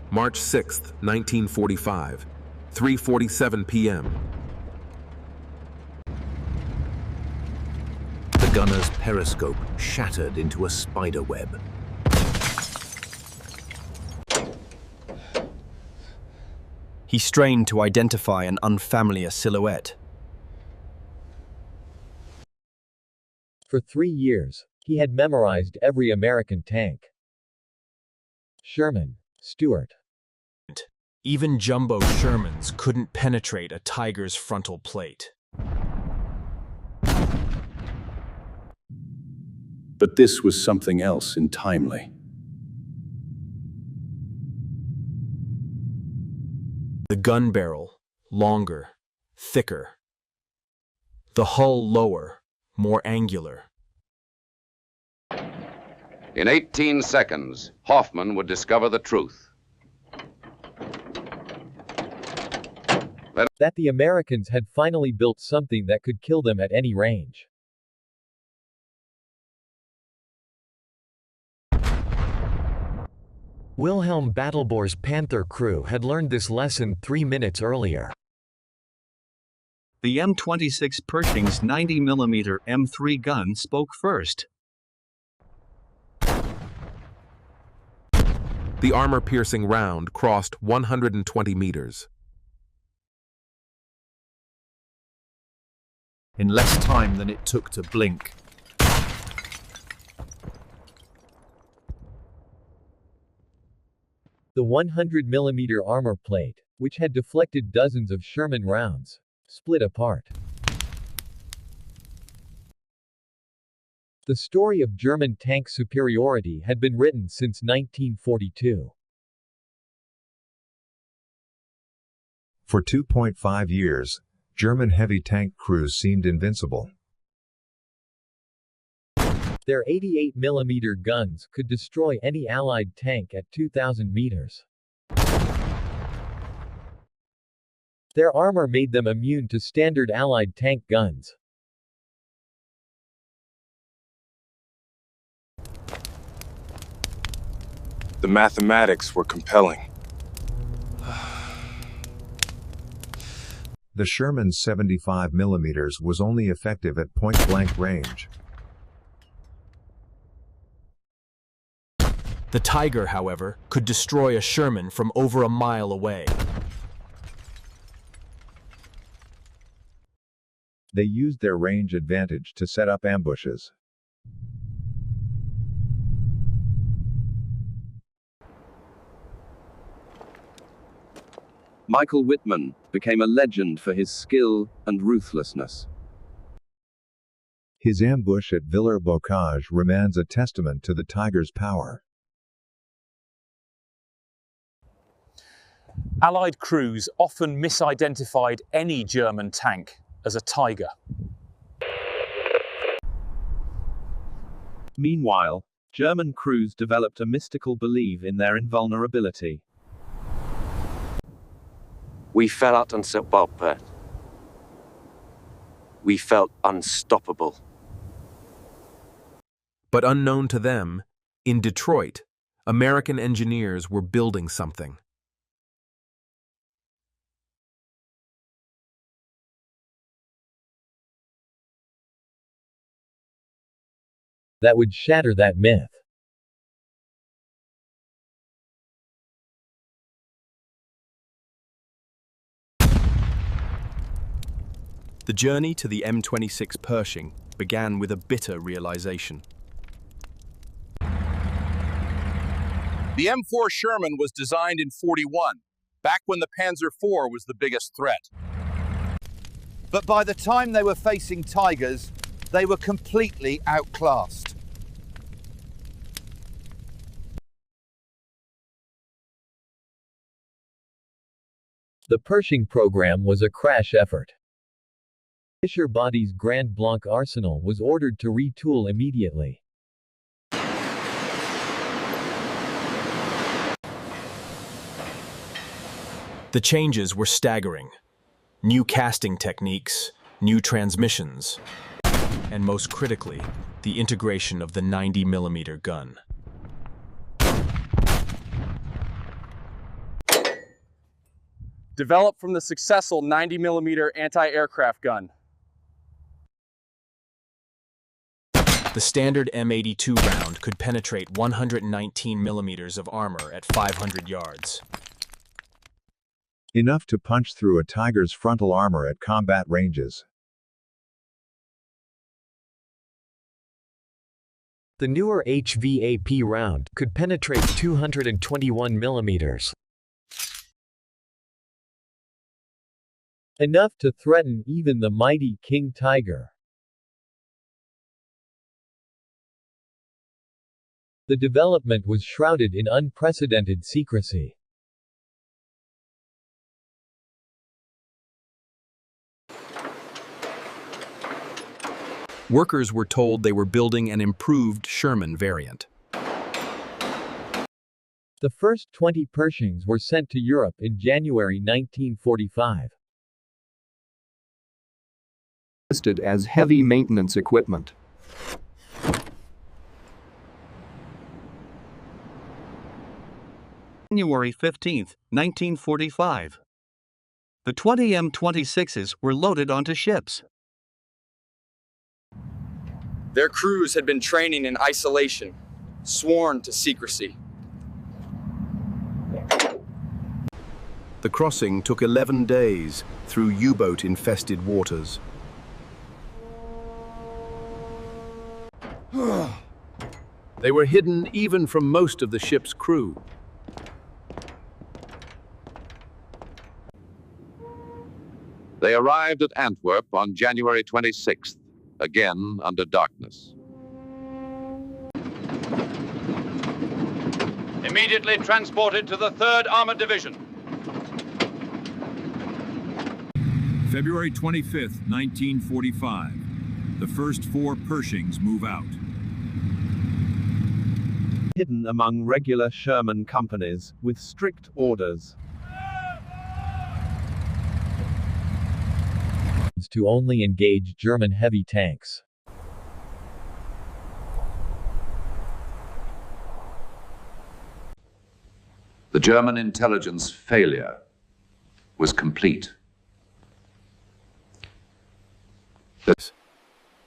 March 6, 1945, 3:47 p.m. The gunner's periscope shattered into a spider web. He strained to identify an unfamiliar silhouette. For 3 years, he had memorized every American tank. Sherman, Stuart. Even jumbo Shermans couldn't penetrate a Tiger's frontal plate. But this was something else entirely. The gun barrel, longer, thicker. The hull lower, more angular. In 18 seconds, Hoffman would discover the truth. That the Americans had finally built something that could kill them at any range. Wilhelm Bartelborth's Panther crew had learned this lesson 3 minutes earlier. The M26 Pershing's 90mm M3 gun spoke first. The armor-piercing round crossed 120 meters. In less time than it took to blink. The 100mm armor plate, which had deflected dozens of Sherman rounds, split apart. The story of German tank superiority had been written since 1942. For 2.5 years, German heavy tank crews seemed invincible. Their 88mm guns could destroy any Allied tank at 2,000 meters. Their armor made them immune to standard Allied tank guns. The mathematics were compelling. The Sherman's 75mm was only effective at point-blank range. The Tiger, however, could destroy a Sherman from over a mile away. They used their range advantage to set up ambushes. Michael Whitman became a legend for his skill and ruthlessness. His ambush at Villers-Bocage remains a testament to the Tiger's power. Allied crews often misidentified any German tank as a Tiger. Meanwhile, German crews developed a mystical belief in their invulnerability. We felt unstoppable. We felt unstoppable. But unknown to them, in Detroit, American engineers were building something. That would shatter that myth. The journey to the M26 Pershing began with a bitter realization. The M4 Sherman was designed in '41, back when the Panzer IV was the biggest threat. But by the time they were facing Tigers, they were completely outclassed. The Pershing program was a crash effort. Fischer body's Grand Blanc arsenal was ordered to retool immediately. The changes were staggering. New casting techniques, new transmissions, and most critically, the integration of the 90mm gun. developed from the successful 90mm anti-aircraft gun. The standard M82 round could penetrate 119mm of armor at 500 yards. Enough to punch through a Tiger's frontal armor at combat ranges. The newer HVAP round could penetrate 221mm. Enough to threaten even the mighty King Tiger. The development was shrouded in unprecedented secrecy. Workers were told they were building an improved Sherman variant. The first 20 Pershings were sent to Europe in January 1945. Listed as heavy maintenance equipment. January 15, 1945. The 20 M26s were loaded onto ships. Their crews had been training in isolation, sworn to secrecy. The crossing took 11 days through U-boat-infested waters. They were hidden even from most of the ship's crew. They arrived at Antwerp on January 26th, again under darkness. Immediately transported to the 3rd Armored Division. February 25th, 1945. The first 4 Pershings move out. Hidden among regular Sherman companies, with strict orders. To only engage German heavy tanks. The German intelligence failure was complete.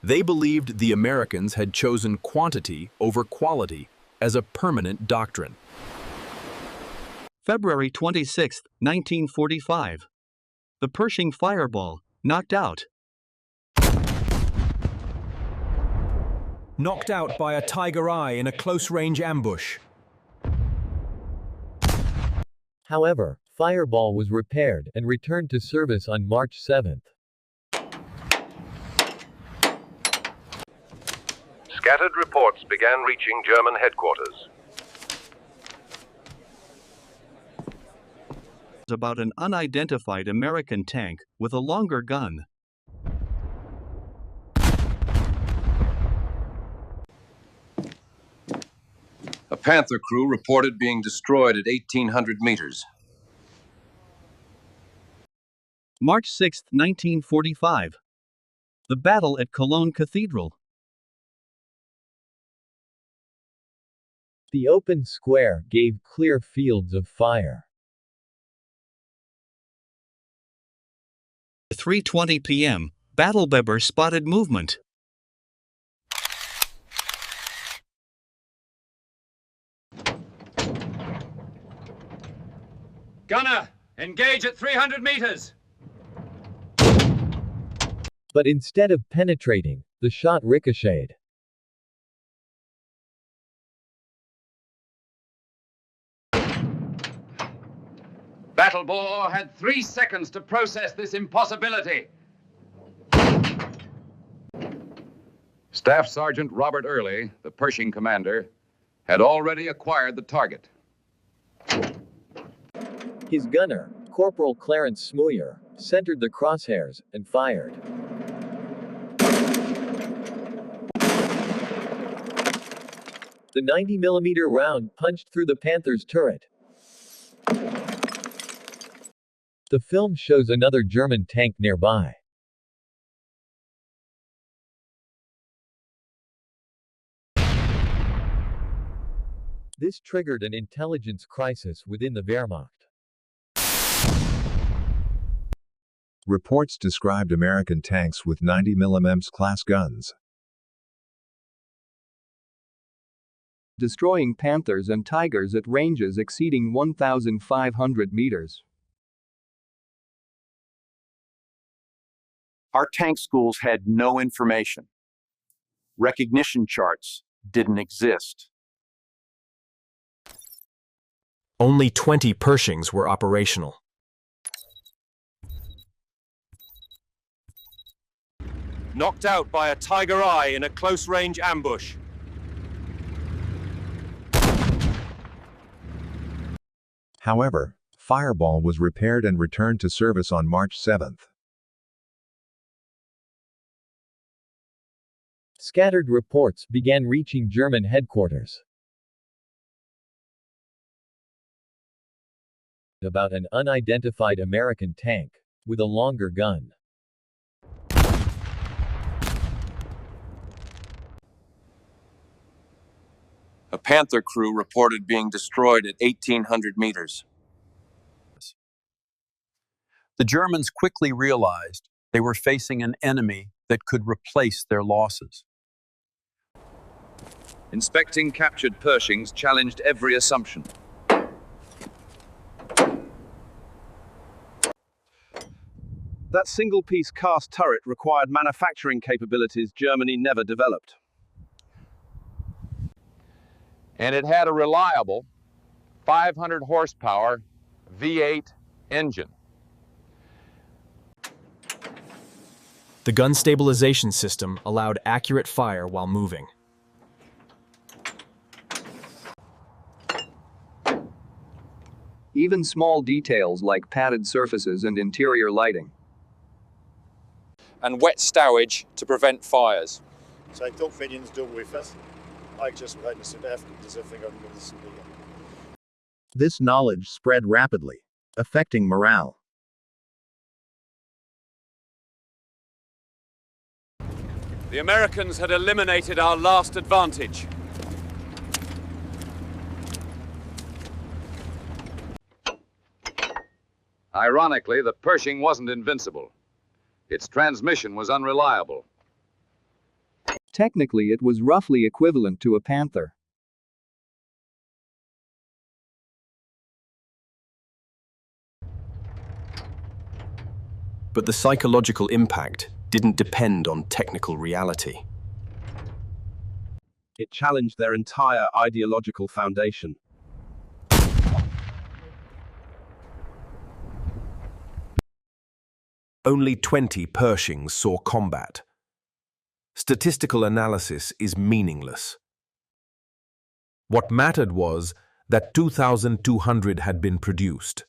They believed the Americans had chosen quantity over quality as a permanent doctrine. February 26, 1945. The Pershing fireball knocked out. Knocked out by a Tiger Eye in a close-range ambush. However, Fireball was repaired and returned to service on March 7. Scattered reports began reaching German headquarters. About an unidentified American tank with a longer gun. A Panther crew reported being destroyed at 1,800 meters. March 6, 1945. The battle at Cologne Cathedral. The open square gave clear fields of fire. 3:20 p.m., Bartelborth spotted movement. Gunner, engage at 300 meters! But instead of penetrating, the shot ricocheted. Bartelborth had 3 seconds to process this impossibility. Staff Sergeant Robert Earley, the Pershing commander, had already acquired the target. His gunner, Corporal Clarence Smuyer, centered the crosshairs and fired. The 90mm round punched through the Panther's turret. The film shows another German tank nearby. This triggered an intelligence crisis within the Wehrmacht. Reports described American tanks with 90 mm class guns. Destroying Panthers and Tigers at ranges exceeding 1,500 meters. Our tank schools had no information. Recognition charts didn't exist. Only 20 Pershings were operational. Knocked out by a Tiger Eye in a close-range ambush. However, Fireball was repaired and returned to service on March 7. Scattered reports began reaching German headquarters about an unidentified American tank with a longer gun. A Panther crew reported being destroyed at 1,800 meters. The Germans quickly realized they were facing an enemy that could replace their losses. Inspecting captured Pershings challenged every assumption. That single-piece cast turret required manufacturing capabilities Germany never developed. And it had a reliable 500 horsepower V8 engine. The gun stabilization system allowed accurate fire while moving. Even small details like padded surfaces and interior lighting. And wet stowage to prevent fires. Så ik toch vind je het duel fast. I just read in South Africa because I think I'm going to see. This knowledge spread rapidly, affecting morale. The Americans had eliminated our last advantage. Ironically, the Pershing wasn't invincible. Its transmission was unreliable. Technically, it was roughly equivalent to a Panther. But the psychological impact didn't depend on technical reality. It challenged their entire ideological foundation. Only 20 Pershings saw combat. Statistical analysis is meaningless. What mattered was that 2,200 had been produced.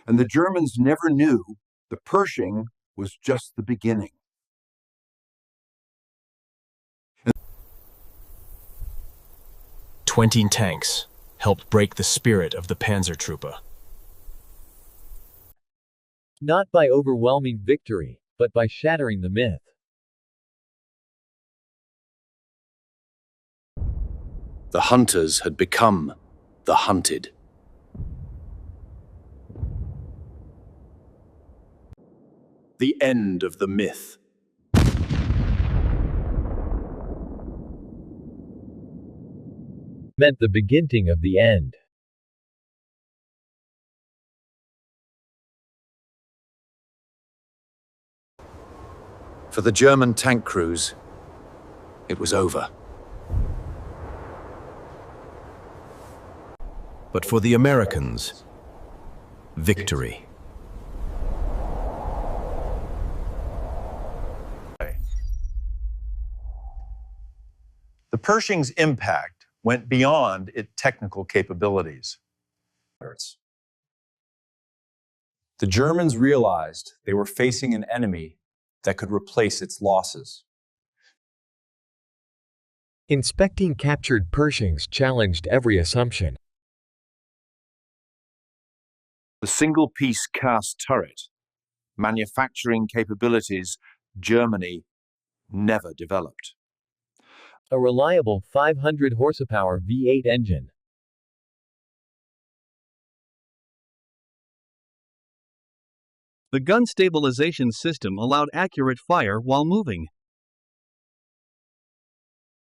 And the Germans never knew the Pershing was just the beginning. 20 tanks helped break the spirit of the Panzertruppe. Not by overwhelming victory, but by shattering the myth. The hunters had become the hunted. The end of the myth. Meant the beginning of the end. For the German tank crews, it was over. But for the Americans, victory. The Pershing's impact went beyond its technical capabilities. The Germans realized they were facing an enemy that could replace its losses. Inspecting captured Pershings challenged every assumption. The single-piece cast turret, manufacturing capabilities Germany never developed. A reliable 500 horsepower V8 engine. The gun stabilization system allowed accurate fire while moving.